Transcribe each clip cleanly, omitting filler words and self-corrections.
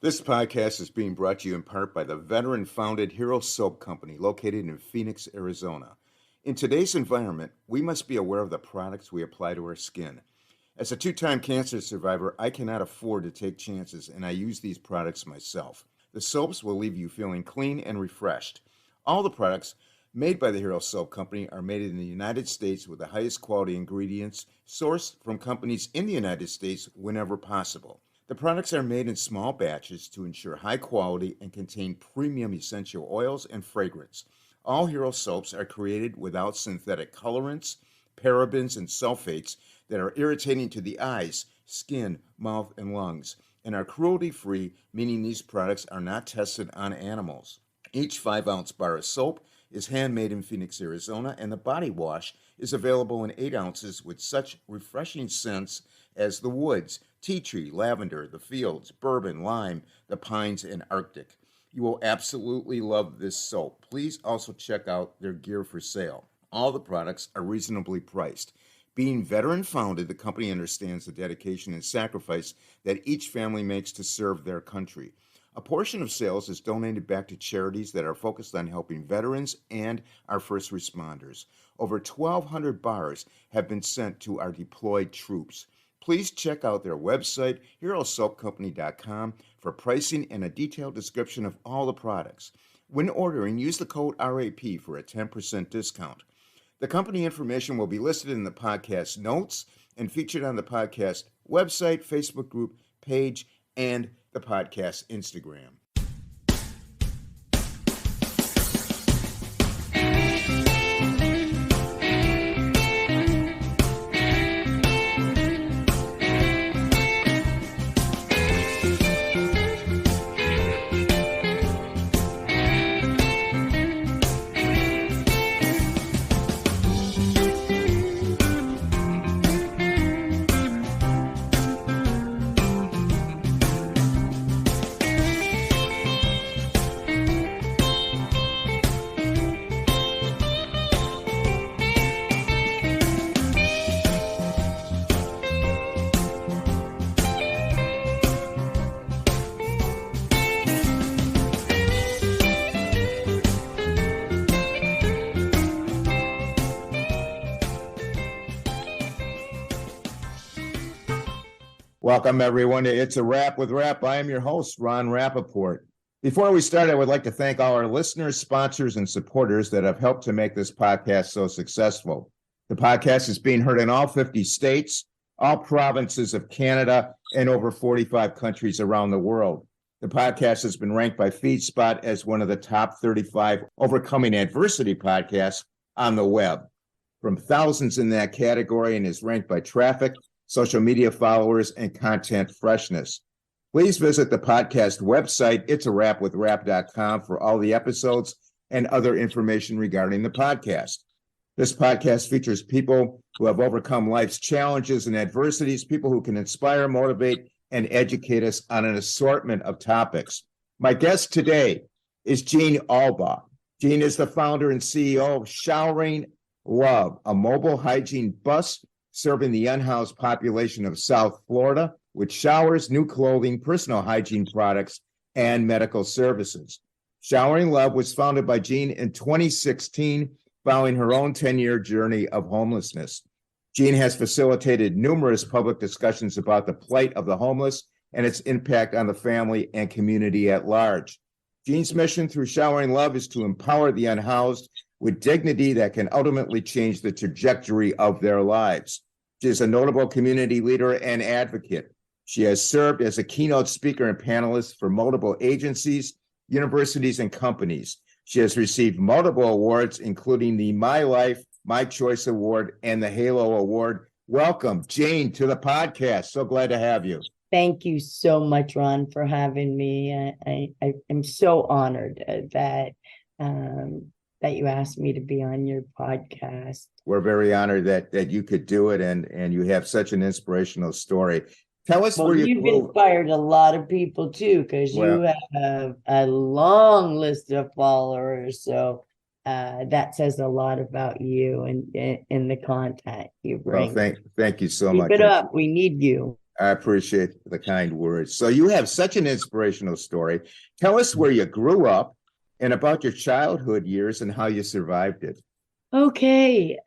This podcast is being brought to you in part by the veteran-founded Hero Soap Company located in Phoenix, Arizona. In today's environment, we must be aware of the products we apply to our skin. As a two-time cancer survivor, I cannot afford to take chances, and I use these products myself. The soaps will leave you feeling clean and refreshed. All the products made by the Hero Soap Company are made in the United States with the highest quality ingredients sourced from companies in the United States whenever possible. The products are made in small batches to ensure high quality and contain premium essential oils and fragrance. All Hero soaps are created without synthetic colorants, parabens, and sulfates that are irritating to the eyes, skin, mouth, and lungs, and are cruelty-free, meaning these products are not tested on animals. Each 5-ounce bar of soap is handmade in Phoenix, Arizona, and the body wash is available in 8 ounces with such refreshing scents as the woods, tea tree, lavender, the fields, bourbon, lime, the pines, and Arctic. You will absolutely love this soap. Please also check out their gear for sale. All the products are reasonably priced. Being veteran-founded, the company understands the dedication and sacrifice that each family makes to serve their country. A portion of sales is donated back to charities that are focused on helping veterans and our first responders. Over 1,200 bars have been sent to our deployed troops. Please check out their website, herosoapcompany.com, for pricing and a detailed description of all the products. When ordering, use the code RAP for a 10% discount. The company information will be listed in the podcast notes and featured on the podcast website, Facebook group, page, and the podcast Instagram. Welcome, everyone, to It's a Wrap with Rap. I am your host, Ron Rappaport. Before we start, I would like to thank all our listeners, sponsors, and supporters that have helped to make this podcast so successful. The podcast is being heard in all 50 states, all provinces of Canada, and over 45 countries around the world. The podcast has been ranked by FeedSpot as one of the top 35 overcoming adversity podcasts on the web, from thousands in that category, and is ranked by traffic, social media followers, and content freshness. Please visit the podcast website, itsawrapwithrap.com, for all the episodes and other information regarding the podcast. This podcast features people who have overcome life's challenges and adversities, people who can inspire, motivate, and educate us on an assortment of topics. My guest today is Jeanne Albaugh. Jeanne is the founder and CEO of Showering Love, a mobile hygiene bus serving the unhoused population of South Florida with showers, new clothing, personal hygiene products, and medical services. Showering Love was founded by Jeanne in 2016, following her own 10-year journey of homelessness. Jeanne has facilitated numerous public discussions about the plight of the homeless and its impact on the family and community at large. Jeanne's mission through Showering Love is to empower the unhoused with dignity that can ultimately change the trajectory of their lives. She is a notable community leader and advocate. She has served as a keynote speaker and panelist for multiple agencies, universities, and companies. She has received multiple awards, including the My Life, My Choice Award and the Halo Award. Welcome, Jeanne, to the podcast. So glad to have you. Thank you so much, Ron, for having me. I am so honored that you asked me to be on your podcast. We're very honored that you could do it, and you have such an inspirational story. Tell us where you've inspired a lot of people too, because you have a long list of followers. So that says a lot about you and in the content you bring. Well, thank you so much. Keep it up. We need you. I appreciate the kind words. So you have such an inspirational story. Tell us where you grew up and about your childhood years and how you survived it. Okay,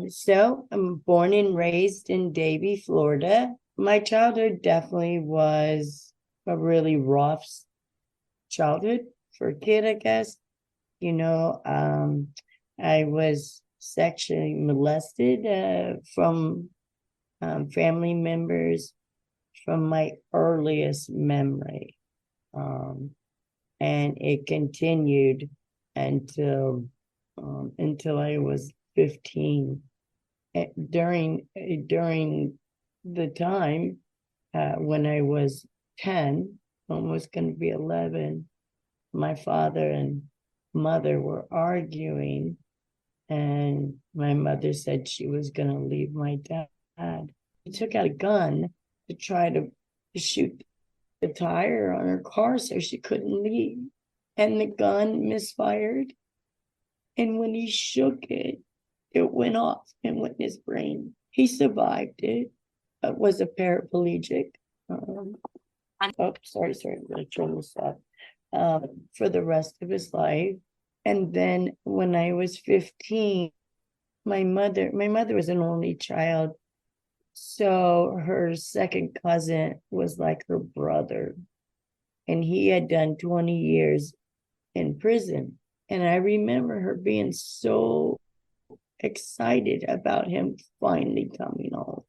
so I'm born and raised in Davie, Florida. My childhood definitely was a really rough childhood for a kid, I guess. You know, I was sexually molested from family members from my earliest memory. Um, and it continued until until I was 15. During the time when I was 10, almost going to be 11, my father and mother were arguing, and my mother said she was going to leave my dad. He took out a gun to try to shoot the tire on her car so she couldn't leave. And the gun misfired. And when he shook it, it went off and went in his brain. He survived it, but was a paraplegic. Sorry, I'm going to turn this off. For the rest of his life. And then when I was 15, my mother was an only child. So her second cousin was like her brother. And he had done 20 years in prison. And I remember her being so excited about him finally coming home.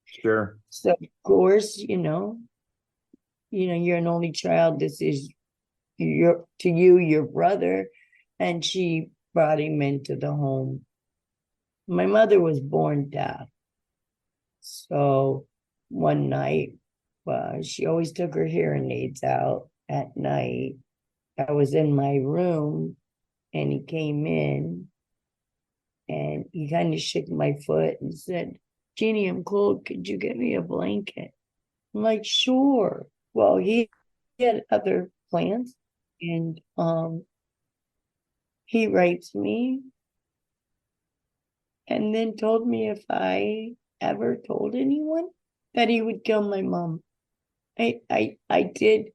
Sure. So of course, you're an only child. This is your brother. And she brought him into the home. My mother was born deaf. So one night, she always took her hearing aids out at night. I was in my room and he came in and he kind of shook my foot and said, "Jeannie, I'm cold. Could you get me a blanket?" I'm like, "Sure." Well, he had other plans, and he raped me and then told me if I ever told anyone that he would kill my mom. I did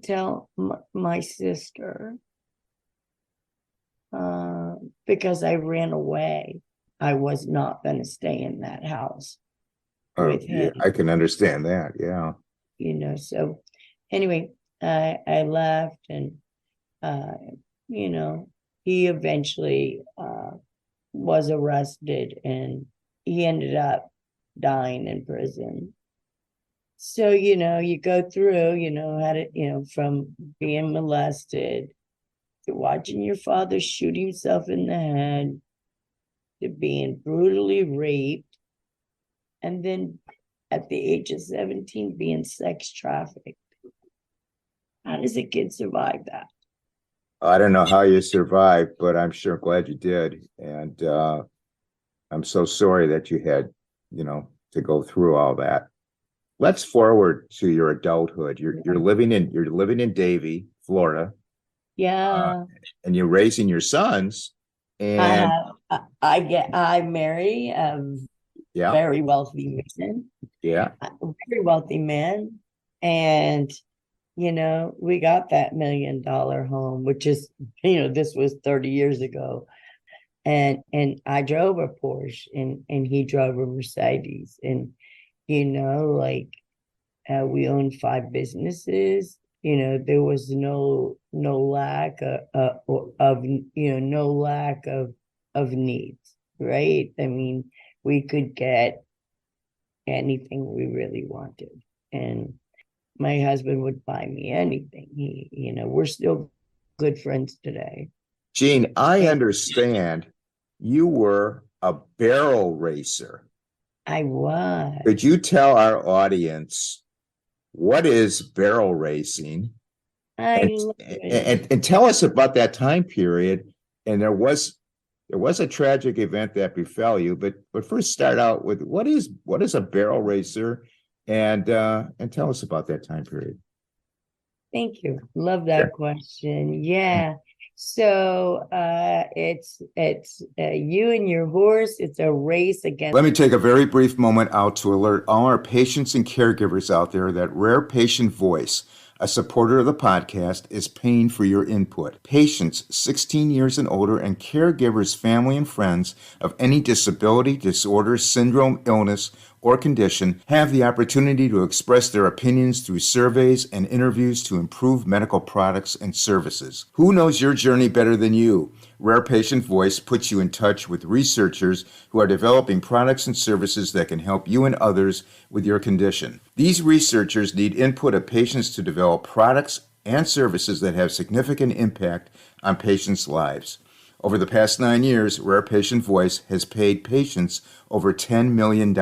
tell my sister because I ran away. I was not going to stay in that house with Yeah, him, I can understand that. Yeah. So anyway, I left, and uh, you know, he eventually was arrested, and he ended up dying in prison. So, you go through, how to, from being molested to watching your father shoot himself in the head to being brutally raped, and then at the age of 17 being sex trafficked. How does a kid survive that? I don't know how you survived, but I'm sure glad you did. And I'm so sorry that you had, to go through all that. Let's forward to your adulthood. You're living in Davie, Florida, uh, Yeah, and you're raising your sons. I And have. I marry a yeah, very wealthy man, yeah. and we got that $1 million home, which is, this was 30 years ago. And I drove a Porsche, and he drove a Mercedes. And, like we owned 5 businesses. There was no lack no lack of needs, right? I mean, we could get anything we really wanted. And my husband would buy me anything. We're still good friends today. Jeanne, I And understand you were a barrel racer. I was. Could you tell our audience what is barrel racing? I and love and, it. and tell us about that time period. And there was a tragic event that befell you, but first start out with what is a barrel racer, and tell us about that time period. Thank you. Love that Sure. question. Yeah. So it's you and your horse. It's a race against. Let me take a very brief moment out to alert all our patients and caregivers out there that Rare Patient Voice, a supporter of the podcast, is paying for your input. Patients 16 years and older and caregivers, family, and friends of any disability, disorder, syndrome, illness, or condition have the opportunity to express their opinions through surveys and interviews to improve medical products and services. Who knows your journey better than you? Rare Patient Voice puts you in touch with researchers who are developing products and services that can help you and others with your condition. These researchers need input of patients to develop products and services that have significant impact on patients' lives. Over the past 9 years, Rare Patient Voice has paid patients over $10 million.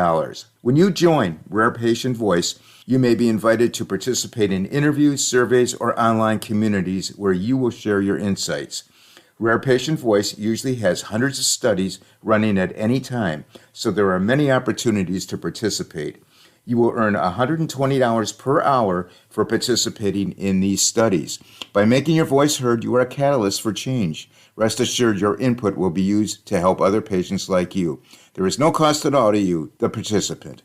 When you join Rare Patient Voice, you may be invited to participate in interviews, surveys, or online communities where you will share your insights. Rare Patient Voice usually has hundreds of studies running at any time, so there are many opportunities to participate. You will earn $120 per hour for participating in these studies. By making your voice heard, you are a catalyst for change. Rest assured your input will be used to help other patients like you. There is no cost at all to you, the participant.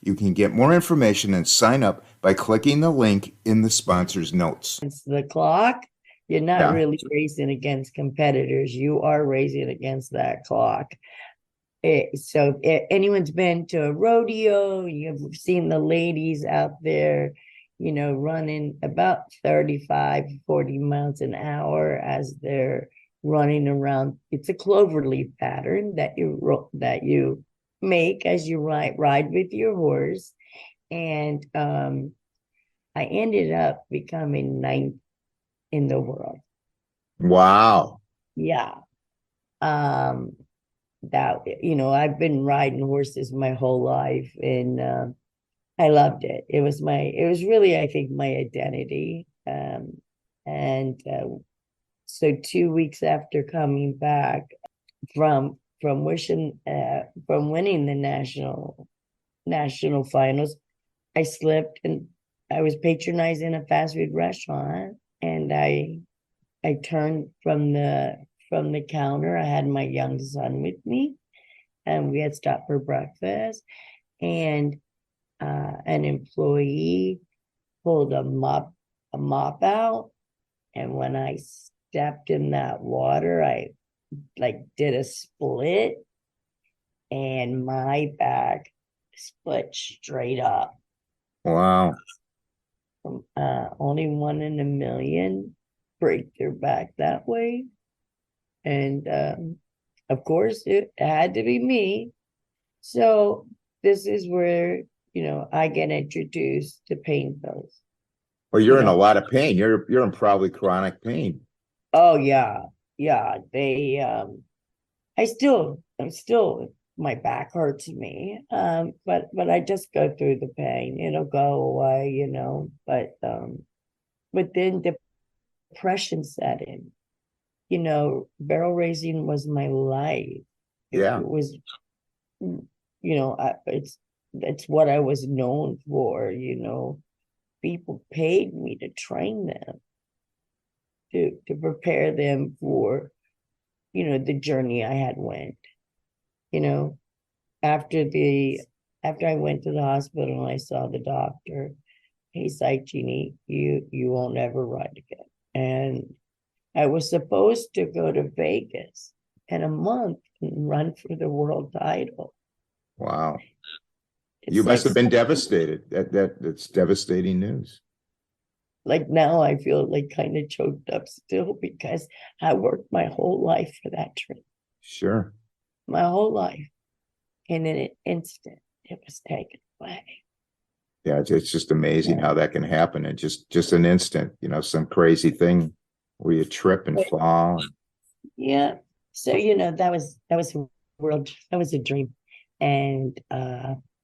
You can get more information and sign up by clicking the link in the sponsor's notes. The clock. You're not Yeah. really racing against competitors. You are racing against that clock. So if anyone's been to a rodeo, you've seen the ladies out there, running about 35, 40 miles an hour as they're running around. It's a cloverleaf pattern that you make as you ride with your horse. And I ended up becoming ninth in the world. Wow. Yeah. Um, that I've been riding horses my whole life, and I loved it. It was really, I think, my identity. And so 2 weeks after coming back from winning the national finals, I slipped and I was patronizing a fast food restaurant, and I turned from the counter. I had my young son with me, and we had stopped for breakfast. And an employee pulled a mop out, and when I stepped in that water, I like did a split, and my back split straight up. Wow. Only one in a million break their back that way. And of course, it had to be me. So this is where, I get introduced to pain pills. Well, You you're in a know, lot of pain. You're in probably chronic pain. oh yeah, yeah. I'm still my back hurts me. But I just go through the pain. It'll go away. But then depression set in. Barrel racing was my life. It Yeah. was, it's what I was known for. People paid me to train them, to prepare them for, the journey I had went. You know, after I went to the hospital and I saw the doctor, he's like, Jeannie, you won't ever ride again. And I was supposed to go to Vegas in a month and run for the world title. Wow. You It's must like have been devastated. That's devastating news. now I feel like kind of choked up still because I worked my whole life for that trip, Sure. my whole life. And in an instant, it was taken away. Yeah, it's just amazing Yeah. how that can happen in just an instant, some crazy thing where you trip and fall. Yeah. So, that was a world, that was a dream. And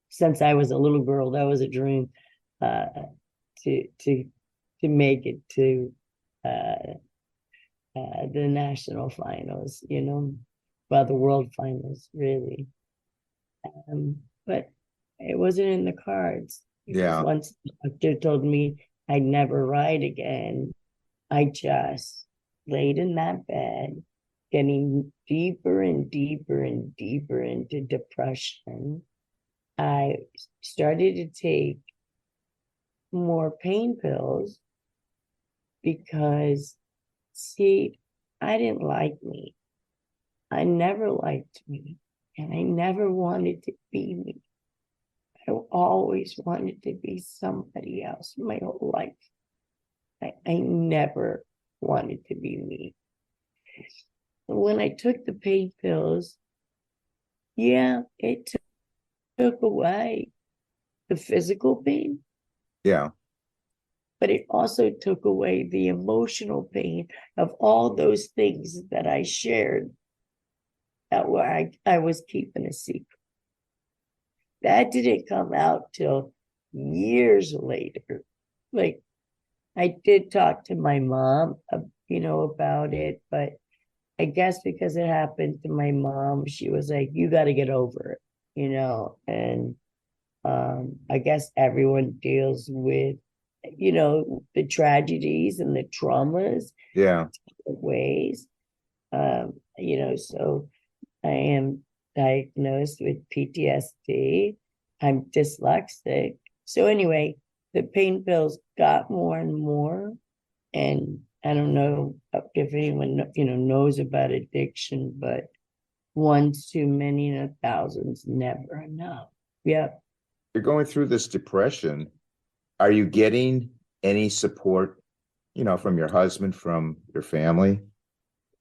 since I was a little girl, that was a dream, uh, to make it to uh, the national finals, well, the world finals, really. But it wasn't in the cards because Yeah. once the doctor told me I'd never ride again. I just laid in that bed, getting deeper and deeper and deeper into depression. I started to take more pain pills because, see, I didn't like me. I never liked me, and I never wanted to be me. I always wanted to be somebody else my whole life. I never wanted to be me. When I took the pain pills, yeah, it took away the physical pain, Yeah. but it also took away the emotional pain of all those things that I shared that I was keeping a secret. That didn't come out till years later. Like, I did talk to my mom, about it, but I guess because it happened to my mom, she was like, you got to get over it. And I guess everyone deals with, the tragedies and the traumas Yeah. in ways. So I am diagnosed with PTSD. I'm dyslexic. So anyway, the pain pills got more and more. And I don't know if anyone, knows about addiction, but one's too many and a thousand's never enough. Yeah. You're going through this depression. Are you getting any support, from your husband, from your family?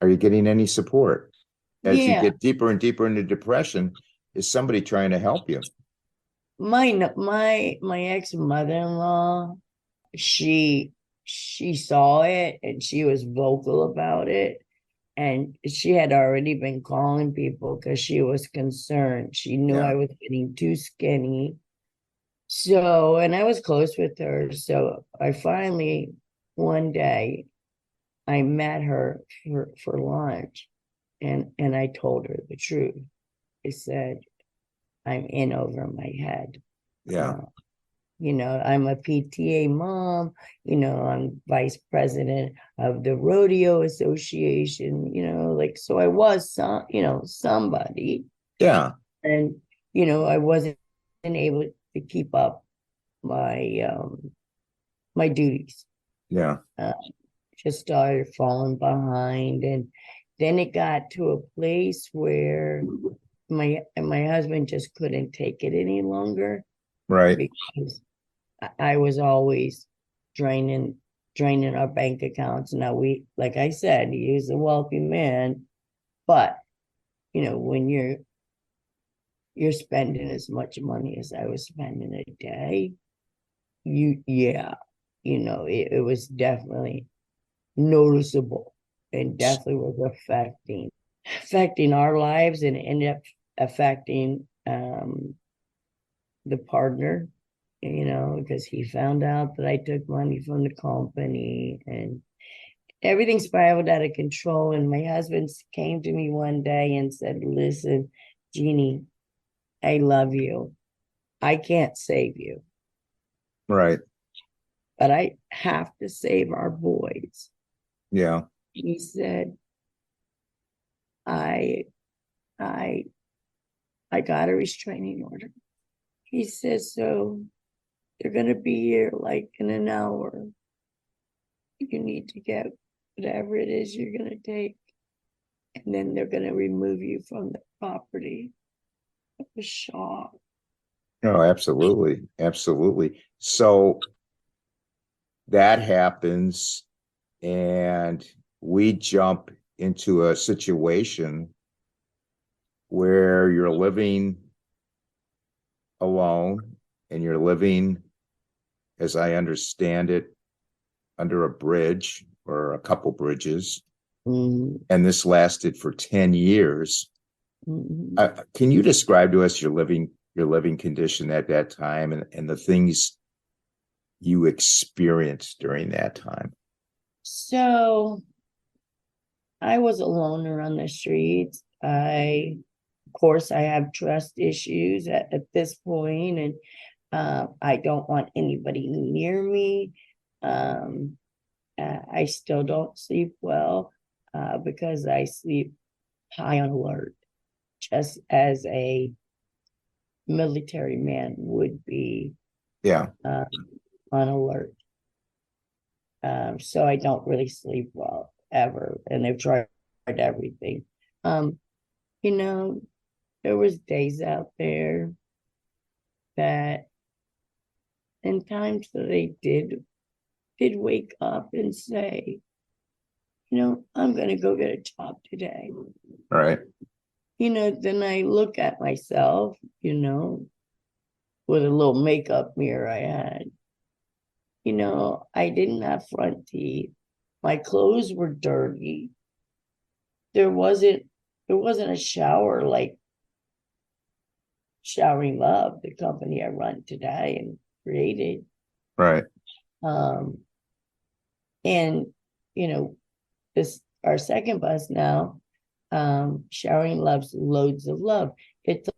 Are you getting any support as you Yeah. get deeper and deeper into depression? Is somebody trying to help you? My ex mother-in-law, she saw it and she was vocal about it. And she had already been calling people because she was concerned. She knew Yeah. I was getting too skinny. So, and I was close with her. So I finally, one day, I met her for lunch, and I told her the truth. I said, I'm in over my head. Yeah. Uh, I'm a PTA mom, I'm vice president of the rodeo association, like, so I was somebody. Yeah. And, I wasn't able to keep up my duties. Yeah. Uh, just started falling behind. And then it got to a place where my husband just couldn't take it any longer Right. because I was always draining our bank accounts. Now, like I said, he is a wealthy man, but when you're spending as much money as I was spending a day, yeah, it was definitely noticeable and definitely was affecting our lives, and ended up affecting the partner, because he found out that I took money from the company, and everything spiraled out of control. And my husband came to me one day and said, listen, Jeannie, I love you. I can't save you, Right. but I have to save our boys. Yeah. He said, I I I got a restraining order. He says, so they're gonna be here like in an hour. You need to get whatever it is you're gonna take, and then they're gonna remove you from the property. It was shock. No, absolutely. Absolutely. So that happens, and we jump into a situation where you're living alone and you're living, as I understand it, under a bridge or a couple bridges. Mm-hmm. And this lasted for 10 years. Mm-hmm. Can you describe to us your living condition at that time, and the things you experienced during that time? So I was a loner on the streets. Of course, I have trust issues at this point, and I don't want anybody near me. Um, I still don't sleep well because I sleep high on alert, just as a military man would be Yeah. um, on alert. So I don't really sleep well ever, and I've tried everything. Um, you know, there was days out there that, in times that I did wake up and say, I'm gonna go get a job today. All right. Then I look at myself, with a little makeup mirror I had. I didn't have front teeth. My clothes were dirty. There wasn't there wasn't a shower like Showering Love, the company I run today and created. Right. Um, and this our second bus now, Showering Love's Loads of Love. It's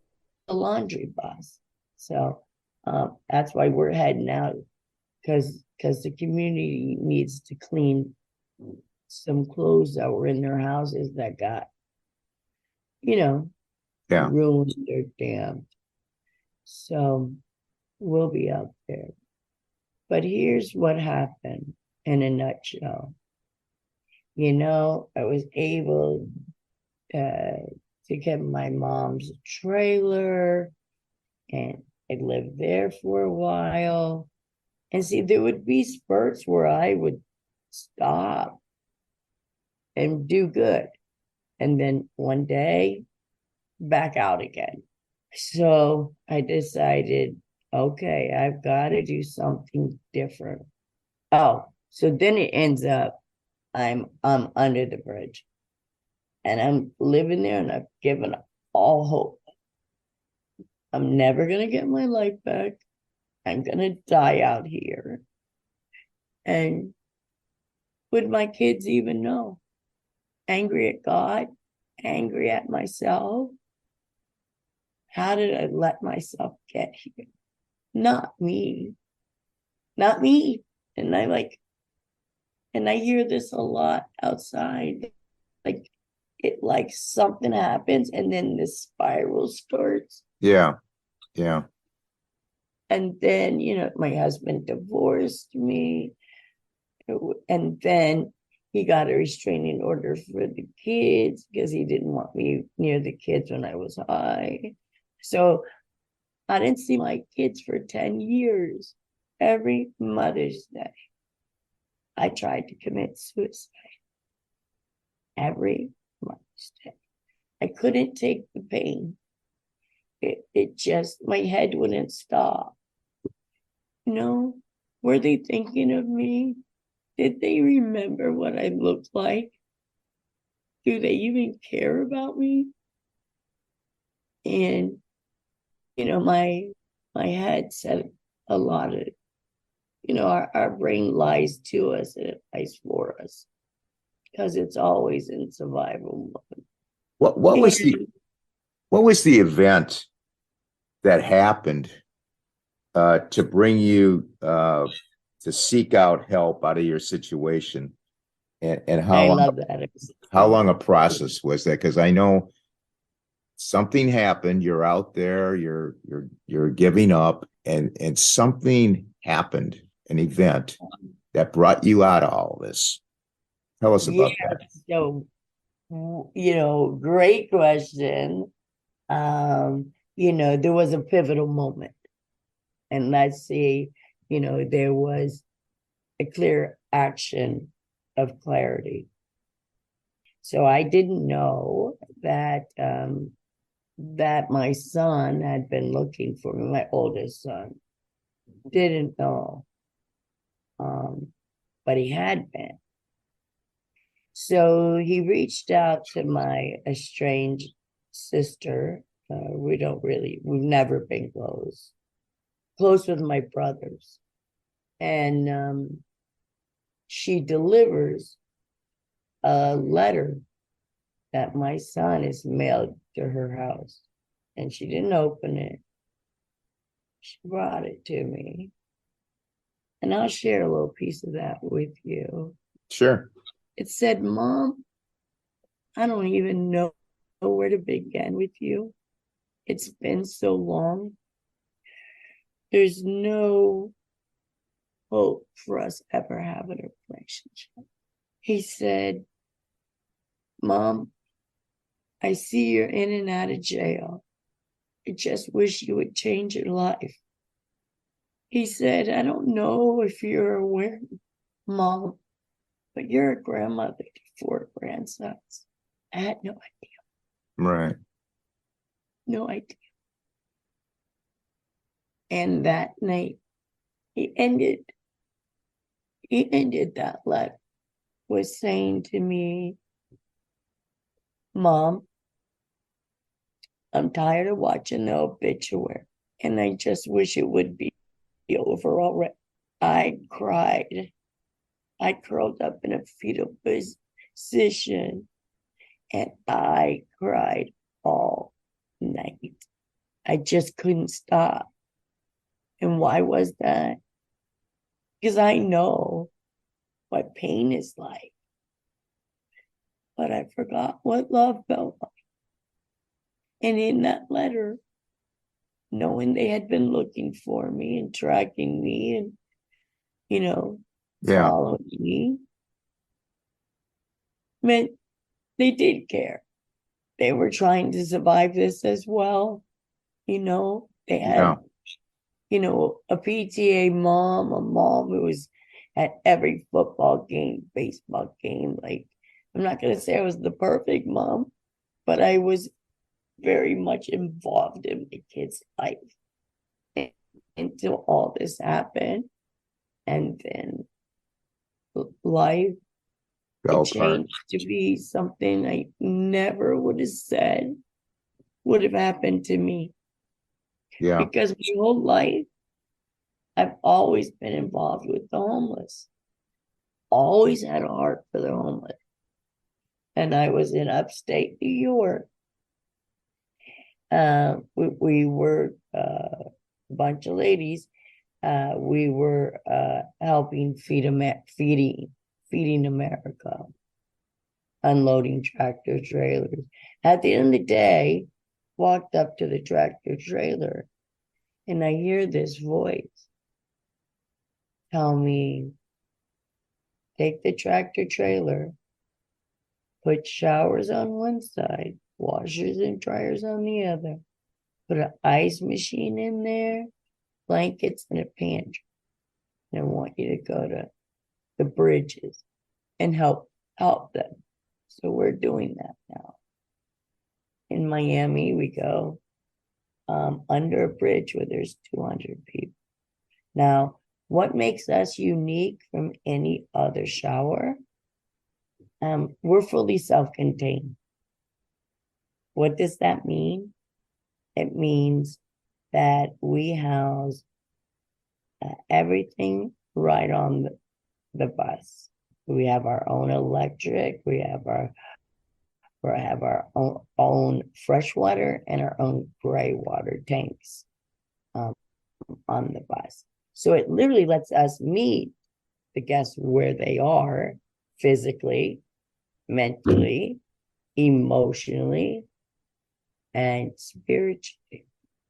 a laundry bus. So that's why we're heading out, because the community needs to clean some clothes that were in their houses that got, you know, Yeah. ruined or damp. So we'll be out there. But here's what happened in a nutshell. I was able to get my mom's trailer, and I lived there for a while. And see, there would be spurts where I would stop and do good. And then one day, back out again. So I decided, okay, I've got to do something different. Oh, so then it ends up I'm under the bridge, and I'm living there, and I've given up all hope. I'm never gonna get my life back. I'm gonna die out here. And would my kids even know? Angry at God, angry at myself. How did I let myself get here? Not me. Not me. And I hear this a lot outside. Like something happens and then this spiral starts. Yeah. Yeah. And then, my husband divorced me. And then he got a restraining order for the kids because he didn't want me near the kids when I was high. So I didn't see my kids for 10 years. Every Mother's Day, I tried to commit suicide. Every Mother's Day. I couldn't take the pain. It just, my head wouldn't stop. Were they thinking of me? Did they remember what I looked like? Do they even care about me? And my head said a lot of, our brain lies to us and it lies for us because it's always in survival mode. What was the And what was the event that happened to bring you to seek out help out of your situation, and I love that. how long a process was that? Because I know something happened. You're out there. You're giving up, and something happened. An event that brought you out of all this. Tell us Yeah. about that. So, great question. There was a pivotal moment. And let's see, there was a clear action of clarity. So I didn't know that my son had been looking for me, my oldest son. Didn't know. But he had been. So he reached out to my estranged sister. We've never been close with my brothers. And she delivers a letter that my son is mailed to her house. And she didn't open it. She brought it to me. And I'll share a little piece of that with you. Sure. It said, Mom, I don't even know where to begin with you. It's been so long. There's no hope for us ever having a relationship. He said, Mom, I see you're in and out of jail. I just wish you would change your life. He said, I don't know if you're aware, Mom, but you're a grandmother to 4 grandsons. I had no idea. Right. No idea. And that night, he ended that letter with saying to me, Mom, I'm tired of watching the obituary, and I just wish it would be over already. I cried. I curled up in a fetal position, and I cried all night. I just couldn't stop. And why was that? Because I know what pain is like, but I forgot what love felt like. And in that letter, knowing they had been looking for me and tracking me and, Yeah. following me, meant they did care. They were trying to survive this as well. They Yeah. had, a PTA mom, a mom who was at every football game, baseball game. Like, I'm not going to say I was the perfect mom, but I was very much involved in my kid's life until all this happened. And then life, Fell it apart. changed to be something I never would have said would have happened to me, Yeah. because my whole life I've always been involved with the homeless, always had a heart for the homeless. And I was in upstate New York. We were a bunch of ladies. We were helping feeding America, unloading tractor trailers. At the end of the day, walked up to the tractor trailer, and I hear this voice tell me, take the tractor trailer, put showers on one side, washers and dryers on the other, put an ice machine in there, blankets, and a pantry. And I want you to go to the bridges and help them. So we're doing that now. In Miami, we go under a bridge where there's 200 people. Now, what makes us unique from any other shower? We're fully self-contained. What does that mean? It means that we house everything right on the bus. We have our own electric. We have our own fresh water and our own gray water tanks on the bus. So it literally lets us meet the guests where they are physically, mentally, emotionally, and spiritually.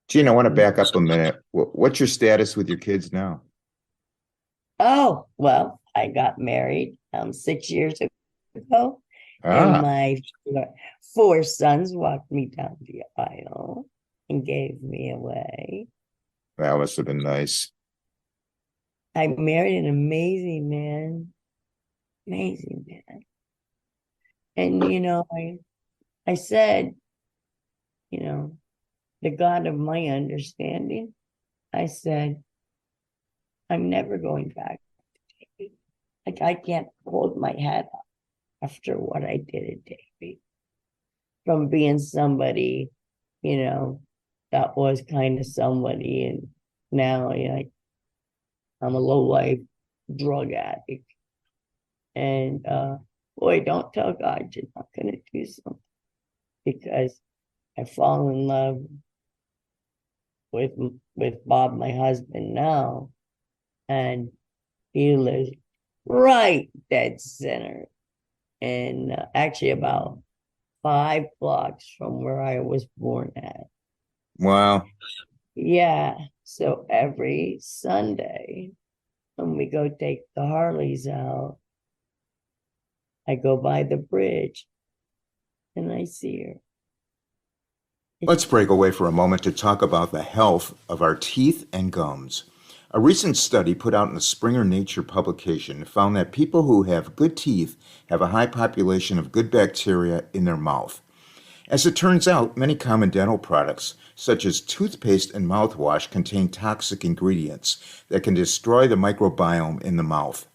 Jeanne, I want to back up a minute. What's your status with your kids now? Oh, well, I got married 6 years ago, and Ah, my 4 sons walked me down the aisle and gave me away. that must have been nice. I married an amazing man. And, I said, you know, the God of my understanding, I said, I'm never going back. Like, I can't hold my head up after what I did at Davy. From being somebody, that was kind of somebody, and now I'm a low life drug addict. And boy, don't tell God you're not gonna do something, because I fall in love with Bob, my husband now, and He lives right dead center, and actually about 5 blocks from where I was born at. Wow. Yeah. So every Sunday when we go take the Harleys out, I go by the bridge and I see her. Let's break away for a moment to talk about the health of our teeth and gums. A recent study put out in the Springer Nature publication found that people who have good teeth have a high population of good bacteria in their mouth. As it turns out, many common dental products, such as toothpaste and mouthwash, contain toxic ingredients that can destroy the microbiome in the mouth.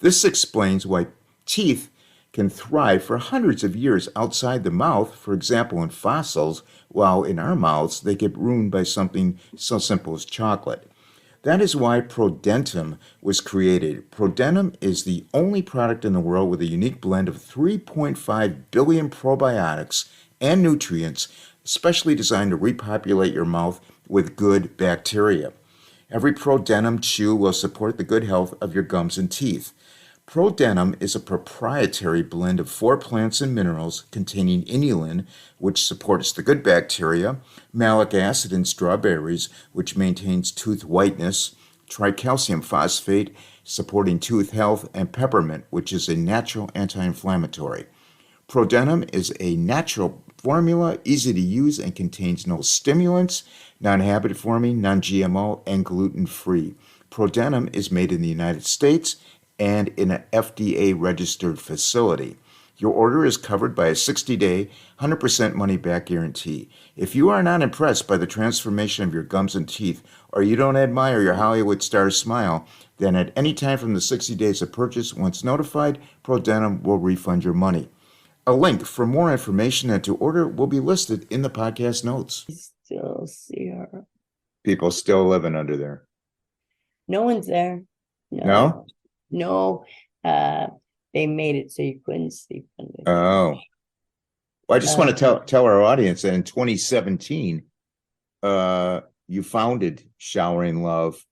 This explains why teeth can thrive for hundreds of years outside the mouth, for example, in fossils, while in our mouths they get ruined by something so simple as chocolate. That is why ProDentim was created. ProDentim is the only product in the world with a unique blend of 3.5 billion probiotics and nutrients, specially designed to repopulate your mouth with good bacteria. Every ProDentim chew will support the good health of your gums and teeth. ProDentim is a proprietary blend of 4 plants and minerals containing inulin, which supports the good bacteria, malic acid in strawberries, which maintains tooth whiteness, tricalcium phosphate, supporting tooth health, and peppermint, which is a natural anti-inflammatory. ProDentim is a natural formula, easy to use, and contains no stimulants, non-habit forming, non-GMO, and gluten-free. ProDentim is made in the United States and in an FDA registered facility. Your order is covered by a 60-day, 100% money back guarantee. If you are not impressed by the transformation of your gums and teeth, or you don't admire your Hollywood star's smile, then at any time from the 60 days of purchase, once notified, ProDentim will refund your money. A link for more information and to order will be listed in the podcast notes. I still see her. People still living under there. No one's there. No? No. Uh, they made it so you couldn't sleep under there. Oh. Well, I just want to tell our audience that in 2017, you founded Showering Love,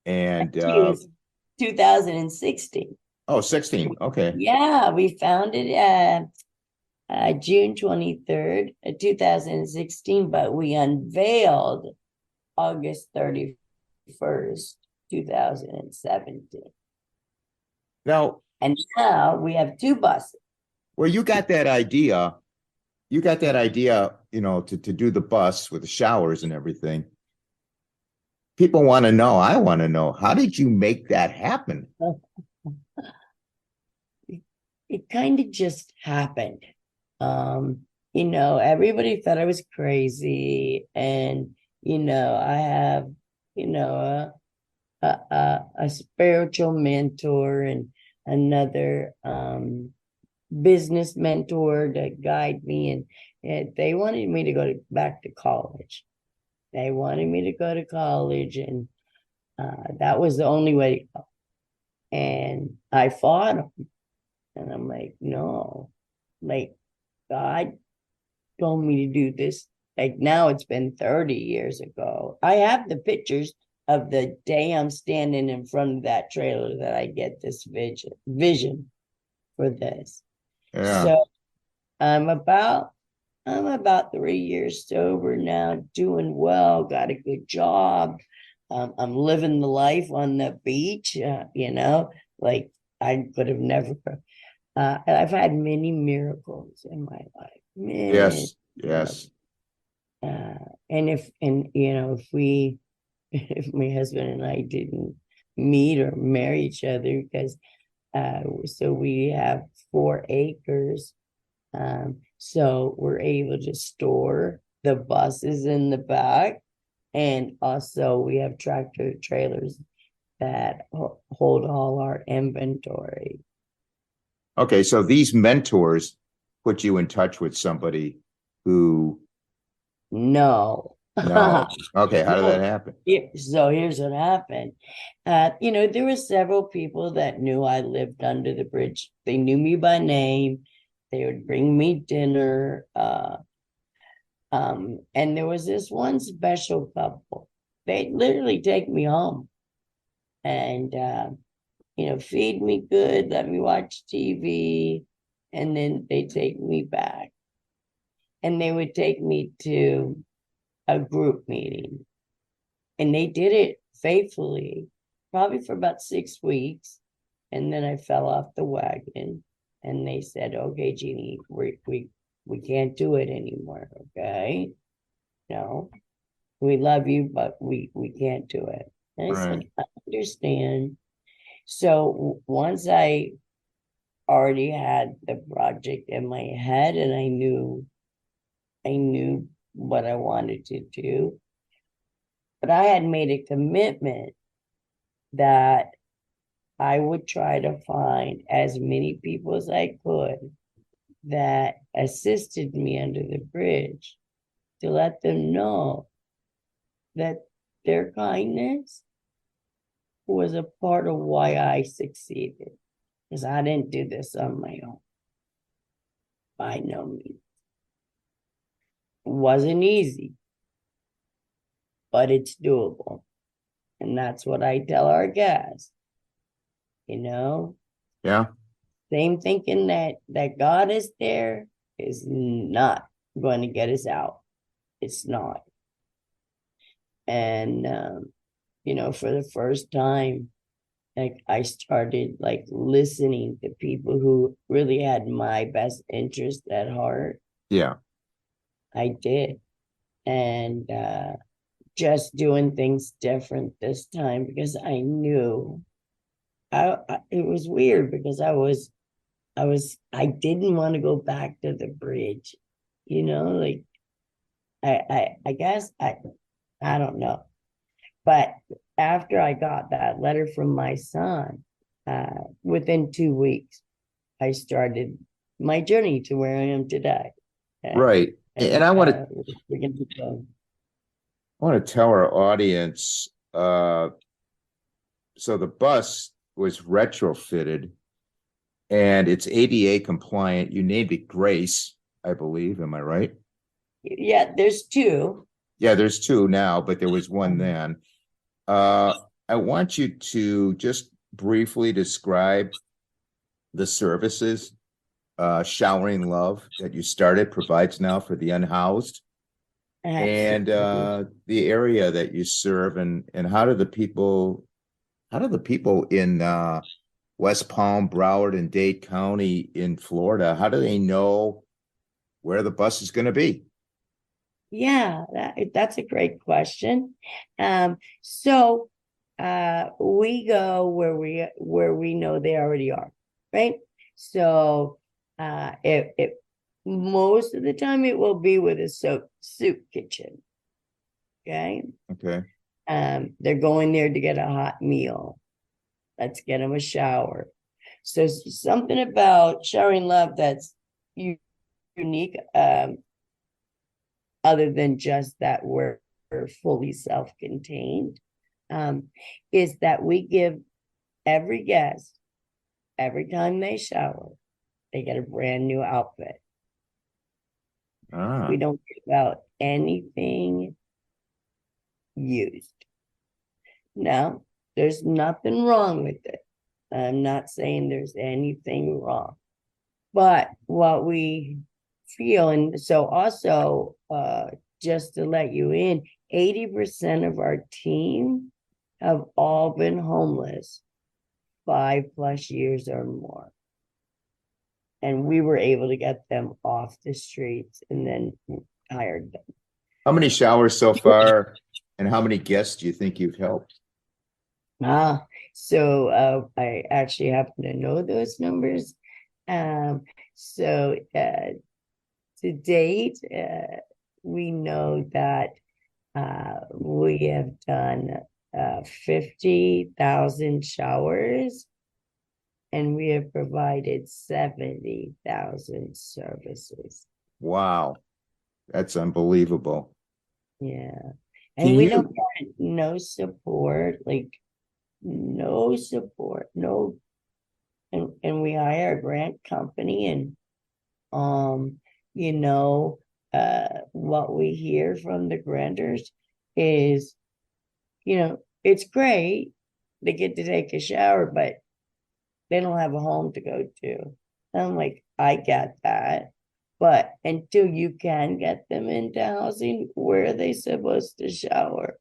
and Actually, it was 2016. oh, 16. Okay. Yeah, we founded June 23rd, 2016, but we unveiled August 31st, 2017. Now, And now we have 2 buses. well, you got that idea. You got that idea, to do the bus with the showers and everything. People want to know. I want to know. How did you make that happen? It kind of just happened. Everybody thought I was crazy, and I have, a spiritual mentor and another business mentor to guide me, and they wanted me to go back to college. They wanted me to go to college, and that was the only way to go. And I fought them, and I'm like, no, like God told me to do this. Like now it's been 30 years ago. I have the pictures of the day I'm standing in front of that trailer that I get this vision for this. Yeah. So I'm about 3 years sober now, doing well, got a good job. I'm living the life on the beach, like I could have never. I've had many miracles in my life. Yes. Yes. If my husband and I didn't meet or marry each other, because so we have 4 acres, so we're able to store the buses in the back, and also we have tractor trailers that hold all our inventory. Okay, so these mentors put you in touch with somebody who. No. No. Okay, how did that No. happen? So here's what happened. There were several people that knew I lived under the bridge. They knew me by name. They would bring me dinner. And there was this one special couple. They'd literally take me home. And feed me good, let me watch TV, and then they take me back. And they would take me to a group meeting. And they did it faithfully, probably for about 6 weeks. And then I fell off the wagon. And they said, okay, Jeannie, we can't do it anymore. Okay. No, we love you, but we can't do it. And I said, Right. I understand. So once I already had the project in my head and I knew what I wanted to do, but I had made a commitment that I would try to find as many people as I could that assisted me under the bridge to let them know that their kindness was a part of why I succeeded. Because I didn't do this on my own. By no means. It wasn't easy, but it's doable. And that's what I tell our guests. You know, Yeah. same thinking that God is there is not going to get us out. It's not. And for the first time, like I started like listening to people who really had my best interest at heart. Yeah. I did. And just doing things different this time because I knew it was weird because I didn't want to go back to the bridge, like I guess I don't know. But after I got that letter from my son, within 2 weeks, I started my journey to where I am today. Right. And And we're going to go. I want to tell our audience, so the bus was retrofitted and it's ADA compliant. You named it Grace, I believe. Am I right? Yeah, there's two. Yeah, there's two now, but there was one then. Uh, I want you to just briefly describe the services Showering Love that you started provides now for the unhoused and Absolutely. the area that you serve and how do the people in West Palm, Broward, and Dade County in Florida, how do they know where the bus is going to be? Yeah, that's a great question. So we go where we know they already are, right? So it most of the time it will be with a soup kitchen. Okay. Okay. They're going there to get a hot meal. Let's get them a shower. So something about Showering Love that's unique. Other than just that we're fully self-contained, is that we give every guest, every time they shower, they get a brand new outfit. Ah, We don't give out anything used. Now, there's nothing wrong with it. I'm not saying there's anything wrong. But what we feel, and so also, just to let you in, 80% of our team have all been homeless 5+ years or more. And we were able to get them off the streets and then hired them. how many showers so far, and how many guests do you think you've helped? So I actually happen to know those numbers. So to date, we know that we have done 50,000 showers and we have provided 70,000 services. Wow, that's unbelievable. Yeah. Can And we don't you get no support, like no support, no. And we hire a grant company and um, what we hear from the grantors is, it's great. They get to take a shower, but They don't have a home to go to. And I'm like, I get that. But until you can get them into housing, where are they supposed to shower?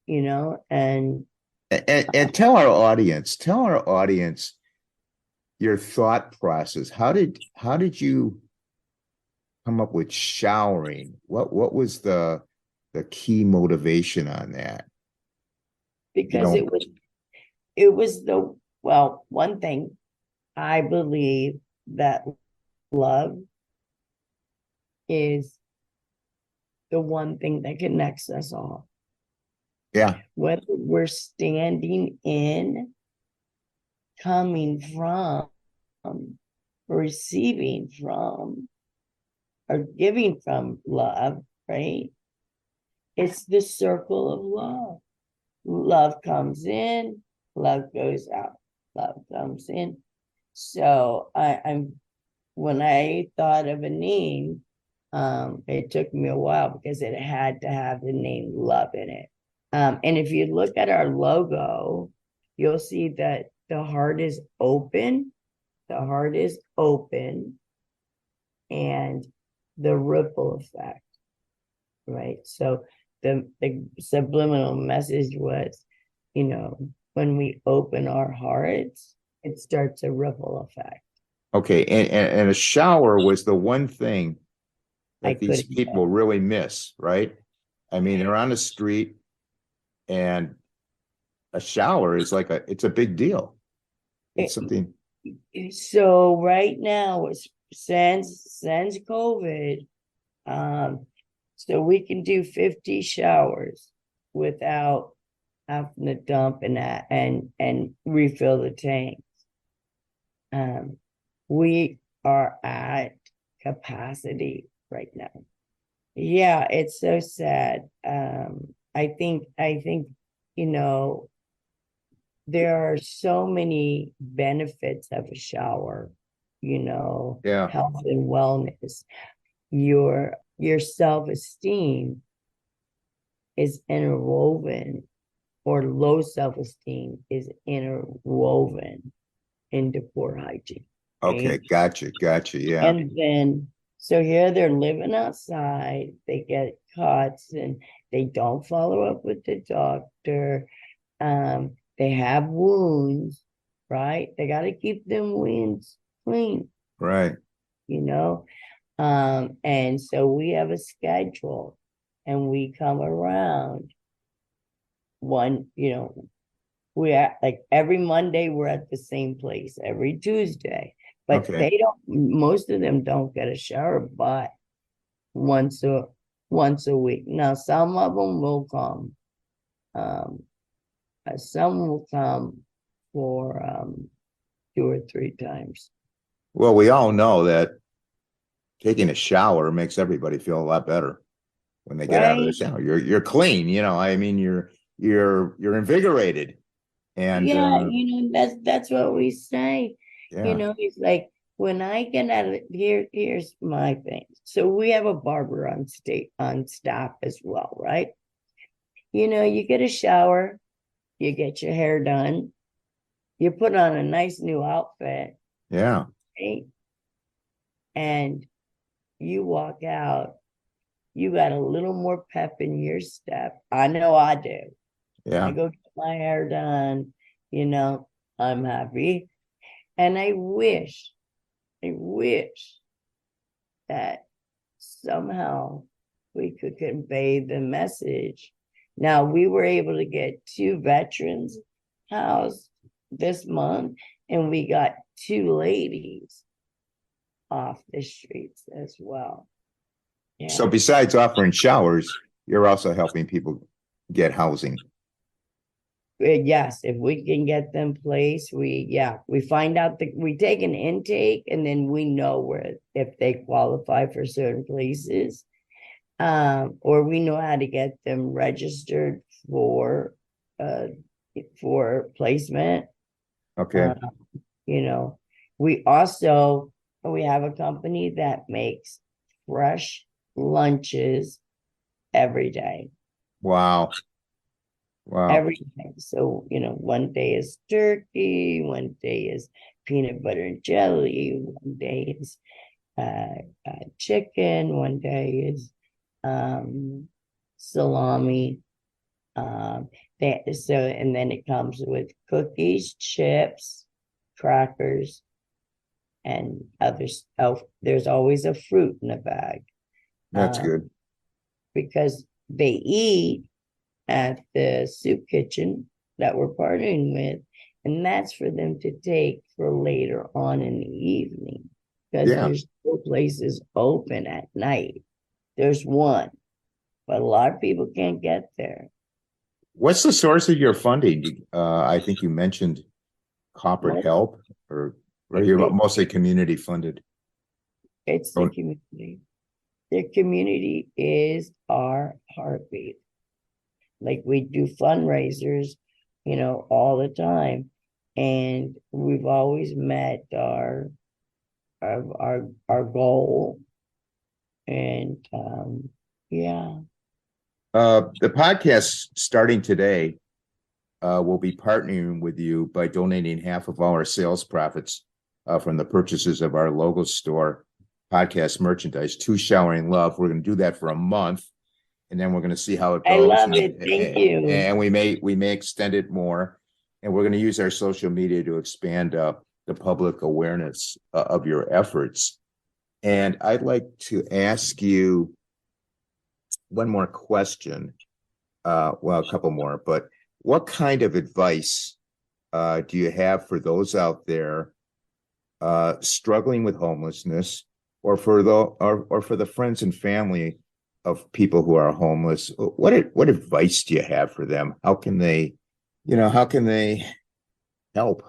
You know, and And tell our audience your thought process. How did you come up with showering? What was the key motivation on that? You because know, it was the, well, one thing I believe that love is the one thing that connects us all. yeah, Whether we're standing in, coming from, receiving from, or giving from love, right? It's the circle of love. Love comes in, love goes out, love comes in. So I'm when I thought of a name, it took me a while because it had to have the name love in it. And if you look at our logo, you'll see that the heart is open. The heart is open, and the ripple effect, right? So the subliminal message was, when we open our hearts, it starts a ripple effect. okay. And a shower was the one thing I that these couldn't people really miss, right? I mean, they're on the street and a shower is like it's a big deal. It's it, something, so right now, since COVID, um, so we can do 50 showers without having to dump and refill the tank. Um, we are at capacity right now. Yeah, it's so sad. I think, you know, there are so many benefits of a shower, yeah, health and wellness. Your self-esteem is interwoven, or low self-esteem is interwoven into poor hygiene, okay, right? gotcha, yeah, And then, so here they're living outside, they get cuts and they don't follow up with the doctor. They have wounds, right? They got to keep them wounds clean, right. you know? And so we have a schedule and we come around one, we are like every Monday we're at the same place, every Tuesday. But Okay. they don't, most of them don't get a shower but once a once a week. Now some of them will come. Um, some will come for 2 or 3 times. Well, we all know that taking a shower makes everybody feel a lot better when they get out of the Right? shower. You're clean, I mean, you're invigorated, and Yeah, that's what we say. yeah, It's like when I get out of here's my thing. So we have a barber on staff as well, right? You get a shower, you get your hair done, you put on a nice new outfit, yeah, right? And you walk out, you got a little more pep in your step. I know I do. I yeah. go get my hair done, you know, I'm happy. And I wish that somehow we could convey the message. Now, we were able to get 2 veterans housed this month, and we got 2 ladies off the streets as well. So Yeah. besides offering showers, you're also helping people get housing. Yes, if we can get them placed, we find out that we take an intake and then we know where if they qualify for certain places. Or we know how to get them registered uh for placement. Okay. Uh, you know, we have a company that makes fresh lunches every day. Wow. Wow. Every day. So, one day is turkey, one day is peanut butter and jelly. One day is chicken. One day is salami. And then it comes with cookies, chips, crackers, and other stuff. There's always a fruit in a bag. That's good. Because they eat at the soup kitchen that we're partnering with, and that's for them to take for later on in the evening, because Yeah. there's no places open at night. There's one, but a lot of people can't get there. What's the source of your funding? I think you mentioned corporate help, or you're mostly community funded? It's the community. The community is our heartbeat. Like, we do fundraisers, all the time, and we've always met our goal. And yeah. The podcast starting today will be partnering with you by donating half of our sales profits from the purchases of our logo store podcast merchandise to Showering Love. We're going to do that for a month, and then we're going to see how it goes. I love it. Thank you. And we may extend it more, and we're going to use our social media to expand the public awareness of your efforts. And I'd like to ask you one more question. Well, a couple more, but what kind of advice do you have for those out there struggling with homelessness, or for the friends and family of people who are homeless? What advice do you have for them? How can they help?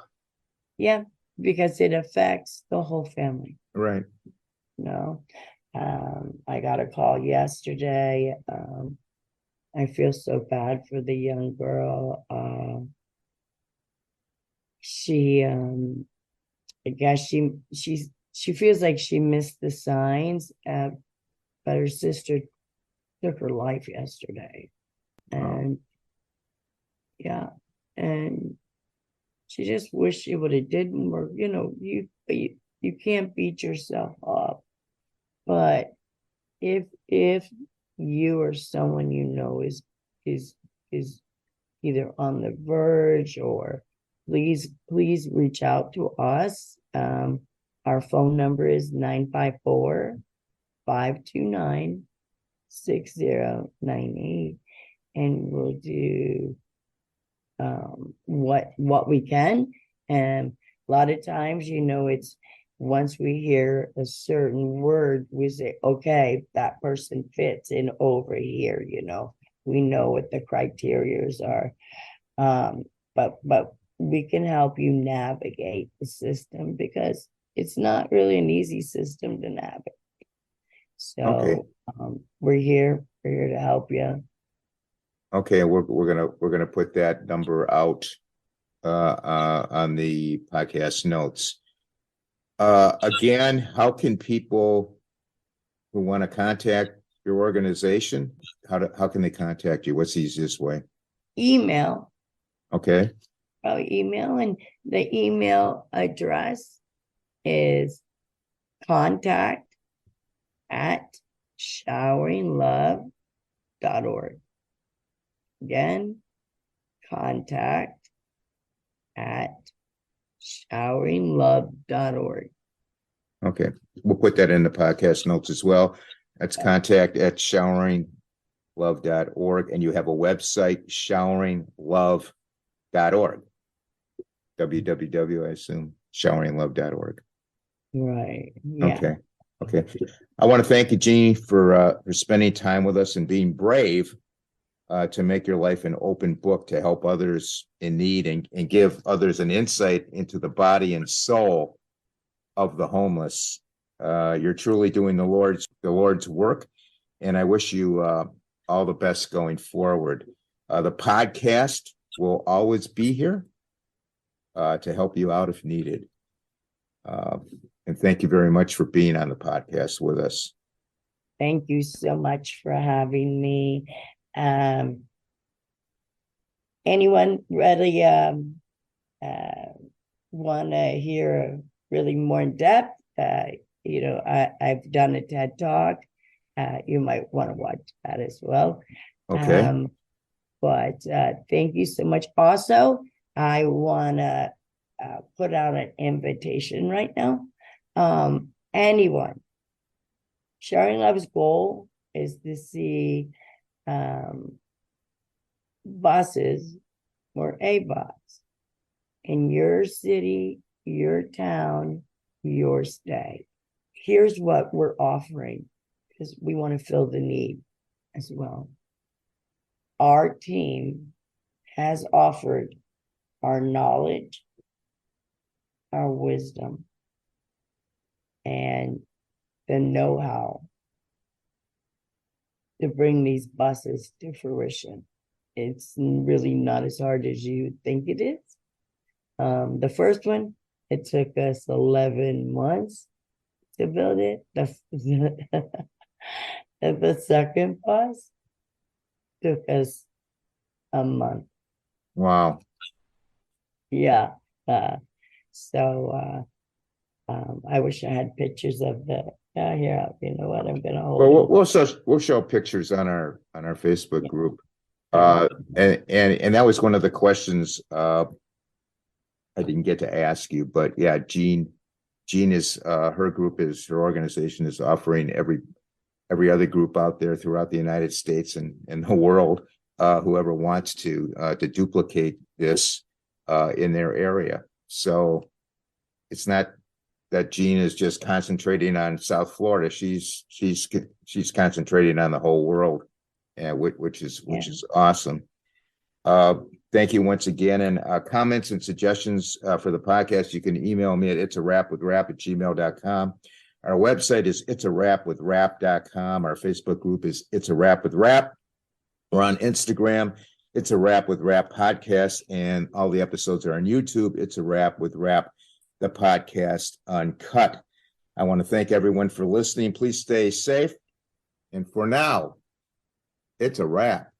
Yeah, because it affects the whole family. Right. I got a call yesterday. I feel so bad for the young girl. I guess she feels like she missed the signs, but her sister took her life yesterday. And yeah, and she just wished it would have didn't work. You can't beat yourself up, but if you or someone is either on the verge, or please reach out to us. Our phone number is 954-529-6098, and we'll do what we can. And a lot of times, it's once we hear a certain word, we say, okay, that person fits in over here. We know what the criterias are. But we can help you navigate the system, because it's not really an easy system to navigate. So okay. We're here to help you. Okay, we're gonna put that number out on the podcast notes. Again, how can people who want to contact your organization, how can they contact you? What's the easiest way? Email. Okay. Email, and the email address is contact@showeringlove.org. Again, contact@showeringlove.org. Okay, we'll put that in the podcast notes as well. That's contact@showeringlove.org, and you have a website, showeringlove.org. www, I assume, showeringlove.org. Right. Yeah. Okay. I want to thank you, Jeanne, for spending time with us and being brave to make your life an open book to help others in need, and give others an insight into the body and soul of the homeless. You're truly doing the Lord's work, and I wish you all the best going forward. The podcast will always be here to help you out if needed. And thank you very much for being on the podcast with us. Thank you so much for having me. Anyone really want to hear really more in depth, I've done a TED Talk. You might want to watch that as well. Okay. But thank you so much. Also, I want to put out an invitation right now. Anyone, Sharing Love's goal is to see buses or a bus in your city, your town, your state. Here's what we're offering because we want to fill the need as well. Our team has offered our knowledge, our wisdom, and the know-how to bring these buses to fruition. It's really not as hard as you think it is. The first one, it took us 11 months to build it. The second bus took us a month. Wow. Yeah. So I wish I had pictures of the here. You know what? I'm gonna hold Well, it. we'll show pictures on our Facebook Yeah. group. Sure. And that was one of the questions I didn't get to ask you, but yeah, Jeanne is her organization is offering every other group out there throughout the United States and the world, whoever wants to duplicate this in their area. So it's not that Jeanne is just concentrating on South Florida. She's concentrating on the whole world, and which is awesome. Thank you once again. And comments and suggestions for the podcast, you can email me at itsarapwithrap@gmail.com. Our website is itsarapwithrap.com. Our Facebook group is It's a Rap with Rap. We're on Instagram, It's a Rap with Rap podcast, and all the episodes are on YouTube. It's a Rap with Rap, the podcast uncut. I want to thank everyone for listening. Please stay safe. And for now, it's a wrap.